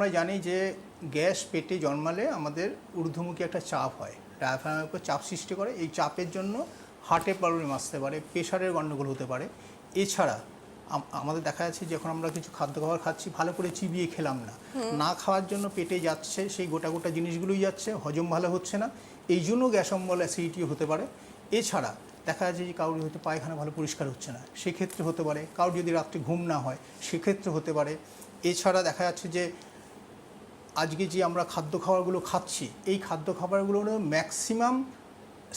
আমরা জানি যে গ্যাস পেটে জন্মালে আমাদের ঊর্ধ্বমুখী একটা চাপ হয়, ডায়াফ্রামের উপর চাপ সৃষ্টি করে। এই চাপের জন্য হার্টের প্রবলেম আসতে পারে, প্রেশারের গণ্ডগোল হতে পারে। এছাড়া আমাদের দেখা যাচ্ছে যখন আমরা কিছু খাদ্য খাবার খাচ্ছি ভালো করে চিবিয়ে খেলাম না, না খাওয়ার জন্য পেটে যাচ্ছে সেই গোটা গোটা জিনিসগুলোই যাচ্ছে, হজম ভালো হচ্ছে না, এই জন্য গ্যাস অম্বল অ্যাসিডিটিও হতে পারে। এছাড়া দেখা যাচ্ছে যে কারোর হয়তো পায়খানা ভালো পরিষ্কার হচ্ছে না, সেক্ষেত্রে হতে পারে। কারোর যদি রাত্রে ঘুম না হয় সেক্ষেত্রে হতে পারে। এছাড়া দেখা যাচ্ছে যে আজকে যে আমরা খাদ্য খাবারগুলো খাচ্ছি, এই খাদ্য খাবারগুলোর ম্যাক্সিমাম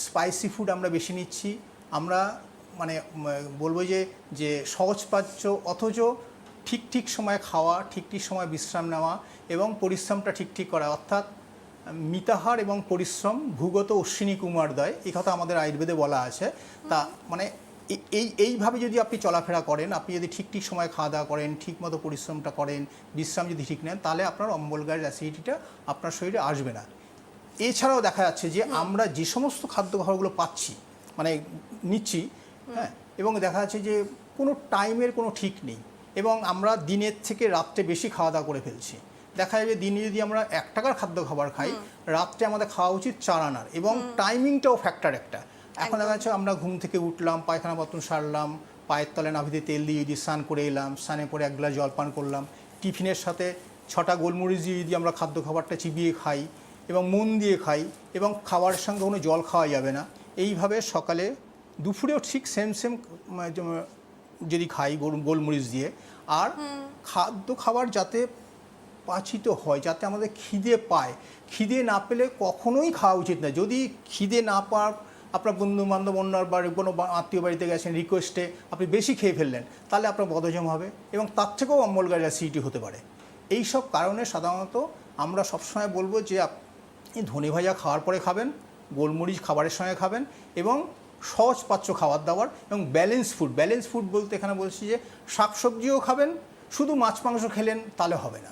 স্পাইসি ফুড আমরা বেশি নিচ্ছি। আমরা মানে বলবো যে সহজপাচ্য অথচ ঠিক সময় খাওয়া, ঠিক সময় বিশ্রাম নেওয়া এবং পরিশ্রমটা ঠিক করা, অর্থাৎ মিতাহার এবং পরিশ্রম ভূগত অশ্বিনী কুমারদ্বয়, এই কথা আমাদের আয়ুর্বেদে বলা আছে। তা মানে এইভাবে যদি আপনি চলাফেরা করেন, আপনি যদি ঠিক সময় খাওয়া দাওয়া করেন, ঠিক মতো পরিশ্রমটা করেন, বিশ্রাম যদি ঠিক নেন, তাহলে আপনার অম্বল গ্যাস অ্যাসিডিটিটা আপনার শরীরে আসবে না। এছাড়াও দেখা যাচ্ছে যে আমরা যে সমস্ত খাদ্য খাবারগুলো পাচ্ছি মানে নিচ্ছি, হ্যাঁ, এবং দেখা যাচ্ছে যে কোনো টাইমের কোনো ঠিক নেই এবং আমরা দিনের থেকে রাত্রে বেশি খাওয়া দাওয়া করে ফেলছি। দেখা যায় যে দিনে যদি আমরা 1 টাকার খাদ্য খাবার খাই, রাত্রে আমাদের খাওয়া উচিত 4 আনার, এবং টাইমিংটাও ফ্যাক্টর একটা। এখন দেখা যাচ্ছে আমরা ঘুম থেকে উঠলাম, পায়খানা বাথরুম সারলাম, পায়ের তলে নাভিতে তেল দিয়ে যদি স্নান করে এলাম, স্নানে পরে 1 গ্লাস জল পান করলাম, টিফিনের সাথে 6টা গোলমরিচ দিয়ে যদি আমরা খাদ্য খাবারটা চিবিয়ে খাই এবং মন দিয়ে খাই, এবং খাবারের সঙ্গে কোনো জল খাওয়া যাবে না, এইভাবে সকালে দুপুরেও ঠিক সেম যদি খাই গোলমরিচ দিয়ে। আর খাদ্য খাবার যাতে পাচিত হয়, যাতে আমাদের খিদে পায়, খিদে না পেলে কখনোই খাওয়া উচিত না। যদি খিদে না পাওয়ার আপনার বন্ধু বান্ধব অন্য কোনো আত্মীয় বাড়িতে গেছেন, রিকোয়েস্টে আপনি বেশি খেয়ে ফেললেন, তাহলে আপনার বদহজম হবে এবং তার থেকেও অম্বল গ্যাস অ্যাসিডিটি হতে পারে। এই সব কারণে সাধারণত আমরা সবসময় বলবো যে আপনি ধনে ভাজা খাওয়ার পরে খাবেন, গোলমরিচ খাবারের সঙ্গে খাবেন এবং সহজপাচ্য খাবার দাবার এবং ব্যালেন্স ফুড বলতে এখানে বলছি যে শাকসবজিও খাবেন, শুধু মাছ মাংস খেলেন তাহলে হবে না।